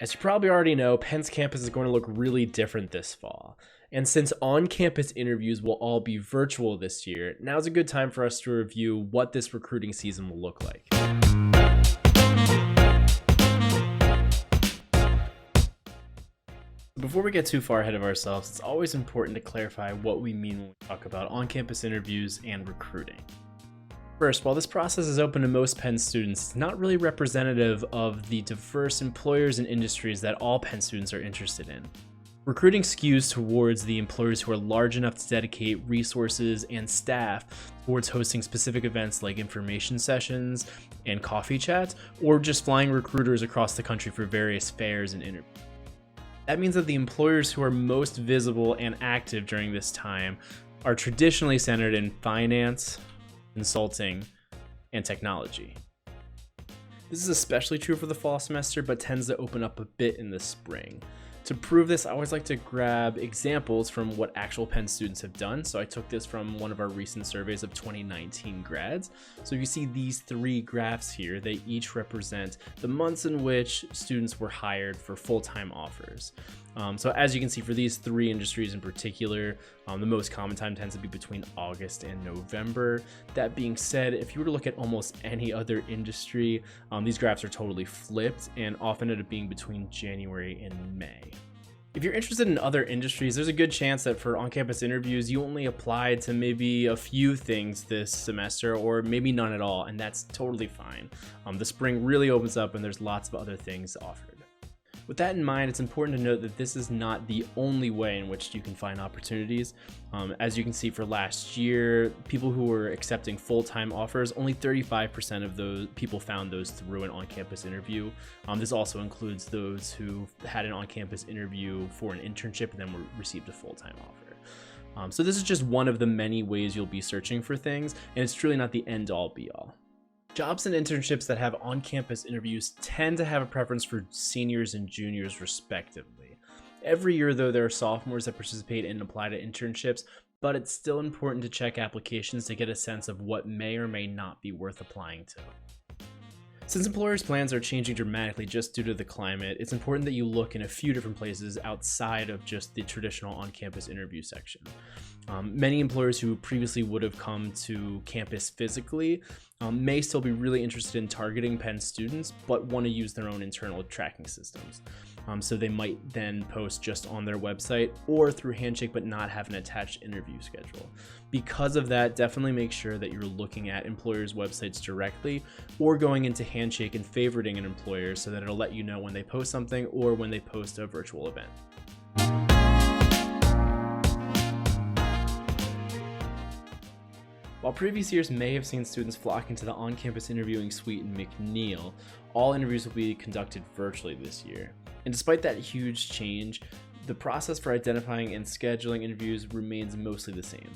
As you probably already know, Penn's campus is going to look really different this fall. And since on-campus interviews will all be virtual this year, now's a good time for us to review what this recruiting season will look like. Before we get too far ahead of ourselves, it's always important to clarify what we mean when we talk about on-campus interviews and recruiting. First, while this process is open to most Penn students, it's not really representative of the diverse employers and industries that all Penn students are interested in. Recruiting skews towards the employers who are large enough to dedicate resources and staff towards hosting specific events like information sessions and coffee chats, or just flying recruiters across the country for various fairs and interviews. That means that the employers who are most visible and active during this time are traditionally centered in finance, consulting, and technology. This is especially true for the fall semester, but tends to open up a bit in the spring. To prove this, I always like to grab examples from what actual Penn students have done. So I took this from one of our recent surveys of 2019 grads. So you see these three graphs here, they each represent the months in which students were hired for full-time offers. So as you can see, for these three industries in particular, the most common time tends to be between August and November. That being said, if you were to look at almost any other industry, these graphs are totally flipped and often end up being between January and May. If you're interested in other industries, there's a good chance that for on-campus interviews, you only applied to maybe a few things this semester or maybe none at all, and that's totally fine. The spring really opens up and there's lots of other things offered. With that in mind, it's important to note that this is not the only way in which you can find opportunities. As you can see for last year, people who were accepting full-time offers, only 35% of those people found those through an on-campus interview. This also includes those who had an on-campus interview for an internship and then received a full-time offer. So this is just one of the many ways you'll be searching for things, and it's truly not the end-all be-all. Jobs and internships that have on-campus interviews tend to have a preference for seniors and juniors respectively. Every year though, there are sophomores that participate and apply to internships, but it's still important to check applications to get a sense of what may or may not be worth applying to. Since employers' plans are changing dramatically just due to the climate, it's important that you look in a few different places outside of just the traditional on-campus interview section. Many employers who previously would have come to campus physically may still be really interested in targeting Penn students, but want to use their own internal tracking systems. So they might then post just on their website or through Handshake, but not have an attached interview schedule. Because of that, definitely make sure that you're looking at employers' websites directly or going into Handshake and favoriting an employer so that it'll let you know when they post something or when they post a virtual event. While previous years may have seen students flock into the on-campus interviewing suite in McNeil, all interviews will be conducted virtually this year. And despite that huge change, the process for identifying and scheduling interviews remains mostly the same.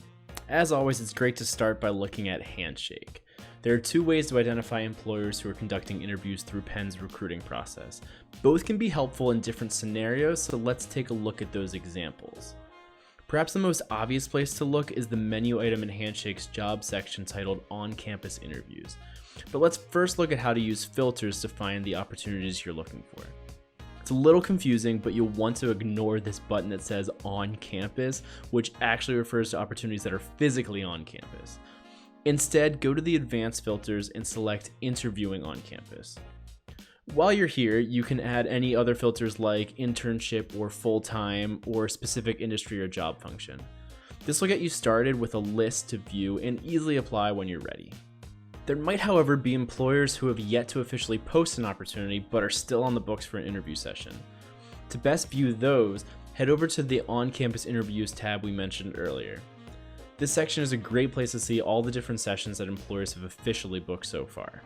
As always, it's great to start by looking at Handshake. There are two ways to identify employers who are conducting interviews through Penn's recruiting process. Both can be helpful in different scenarios, so let's take a look at those examples. Perhaps the most obvious place to look is the menu item in Handshake's job section titled On-Campus Interviews. But let's first look at how to use filters to find the opportunities you're looking for. It's a little confusing, but you'll want to ignore this button that says On Campus, which actually refers to opportunities that are physically on campus. Instead, go to the advanced filters and select Interviewing on Campus. While you're here, you can add any other filters like internship or full-time or specific industry or job function. This will get you started with a list to view and easily apply when you're ready. There might, however, be employers who have yet to officially post an opportunity but are still on the books for an interview session. To best view those, head over to the On-Campus Interviews tab we mentioned earlier. This section is a great place to see all the different sessions that employers have officially booked so far.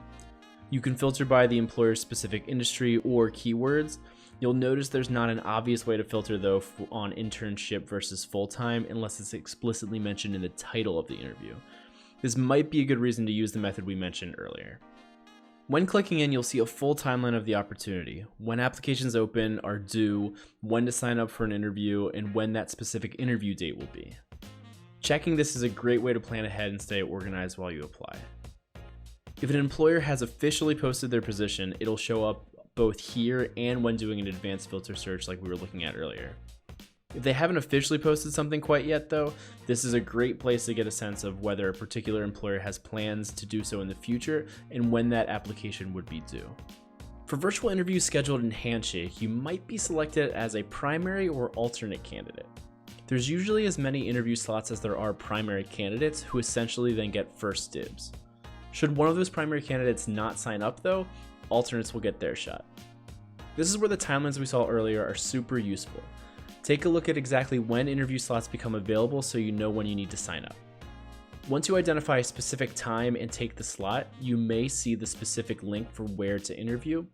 You can filter by the employer's specific industry or keywords. You'll notice there's not an obvious way to filter though on internship versus full-time unless it's explicitly mentioned in the title of the interview. This might be a good reason to use the method we mentioned earlier. When clicking in, you'll see a full timeline of the opportunity, when applications open, are due, when to sign up for an interview, and when that specific interview date will be. Checking this is a great way to plan ahead and stay organized while you apply. If an employer has officially posted their position, it'll show up both here and when doing an advanced filter search like we were looking at earlier. If they haven't officially posted something quite yet though, this is a great place to get a sense of whether a particular employer has plans to do so in the future and when that application would be due. For virtual interviews scheduled in Handshake, you might be selected as a primary or alternate candidate. There's usually as many interview slots as there are primary candidates, who essentially then get first dibs. Should one of those primary candidates not sign up though, alternates will get their shot. This is where the timelines we saw earlier are super useful. Take a look at exactly when interview slots become available so you know when you need to sign up. Once you identify a specific time and take the slot, you may see the specific link for where to interview.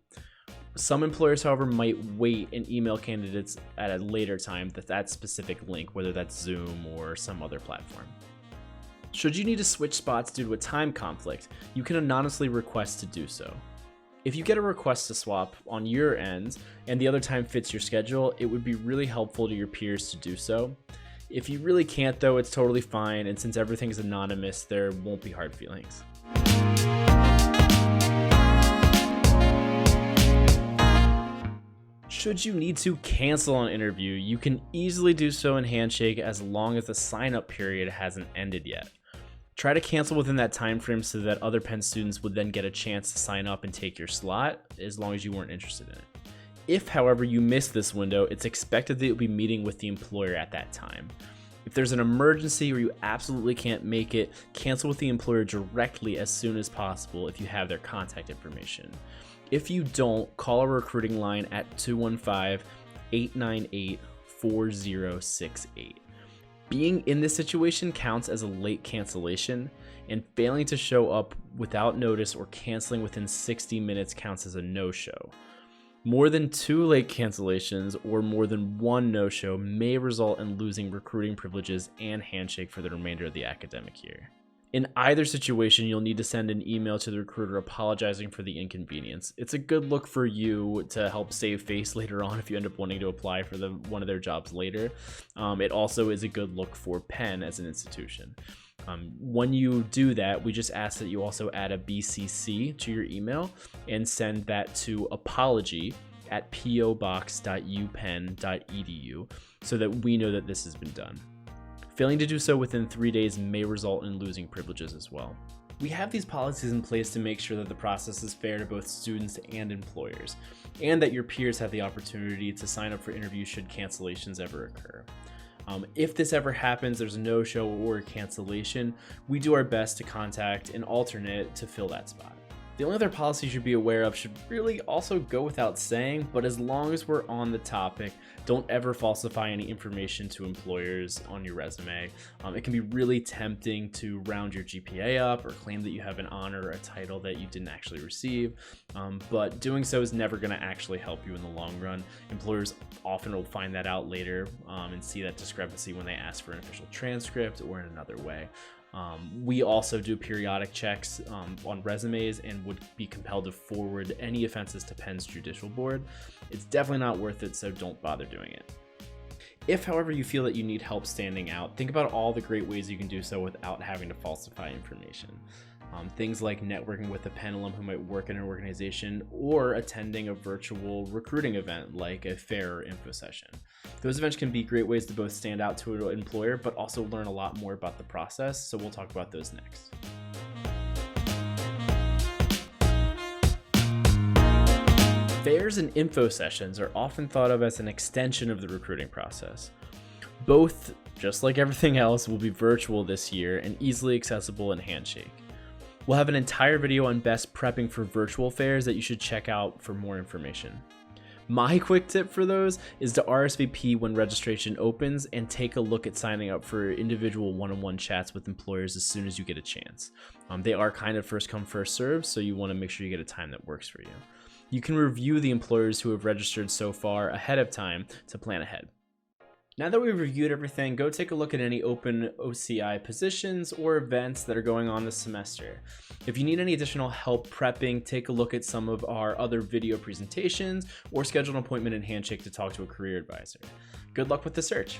Some employers, however, might wait and email candidates at a later time that specific link, whether that's Zoom or some other platform. Should you need to switch spots due to a time conflict, you can anonymously request to do so. If you get a request to swap on your end and the other time fits your schedule, it would be really helpful to your peers to do so. If you really can't though, it's totally fine, and since everything's anonymous, there won't be hard feelings. Should you need to cancel an interview, you can easily do so in Handshake as long as the sign-up period hasn't ended yet. Try to cancel within that time frame so that other Penn students would then get a chance to sign up and take your slot, as long as you weren't interested in it. If, however, you miss this window, it's expected that you'll be meeting with the employer at that time. If there's an emergency or you absolutely can't make it, cancel with the employer directly as soon as possible if you have their contact information. If you don't, call our recruiting line at 215-898-4068. Being in this situation counts as a late cancellation, and failing to show up without notice or canceling within 60 minutes counts as a no-show. More than 2 late cancellations or more than 1 no-show may result in losing recruiting privileges and Handshake for the remainder of the academic year. In either situation, you'll need to send an email to the recruiter apologizing for the inconvenience. It's a good look for you to help save face later on if you end up wanting to apply for one of their jobs later. It also is a good look for Penn as an institution. When you do that, we just ask that you also add a BCC to your email and send that to apology@pobox.upenn.edu so that we know that this has been done. Failing to do so within 3 days may result in losing privileges as well. We have these policies in place to make sure that the process is fair to both students and employers, and that your peers have the opportunity to sign up for interviews should cancellations ever occur. If this ever happens, there's a no-show or a cancellation, we do our best to contact an alternate to fill that spot. The only other policy you should be aware of should really also go without saying, but as long as we're on the topic, don't ever falsify any information to employers on your resume. It can be really tempting to round your GPA up or claim that you have an honor or a title that you didn't actually receive, but doing so is never going to actually help you in the long run. Employers often will find that out later and see that discrepancy when they ask for an official transcript or in another way. We also do periodic checks on resumes and would be compelled to forward any offenses to Penn's judicial board. It's definitely not worth it, so don't bother doing it. If, however, you feel that you need help standing out, think about all the great ways you can do so without having to falsify information. Things like networking with a Penn alum who might work in an organization or attending a virtual recruiting event like a fair or info session. Those events can be great ways to both stand out to an employer but also learn a lot more about the process, so we'll talk about those next. Fairs and info sessions are often thought of as an extension of the recruiting process. Both, just like everything else, will be virtual this year and easily accessible in Handshake. We'll have an entire video on best prepping for virtual fairs that you should check out for more information. My quick tip for those is to RSVP when registration opens and take a look at signing up for individual one-on-one chats with employers as soon as you get a chance. They are kind of first come, first serve, so you want to make sure you get a time that works for you. You can review the employers who have registered so far ahead of time to plan ahead. Now that we've reviewed everything, go take a look at any open OCI positions or events that are going on this semester. If you need any additional help prepping, take a look at some of our other video presentations or schedule an appointment in Handshake to talk to a career advisor. Good luck with the search.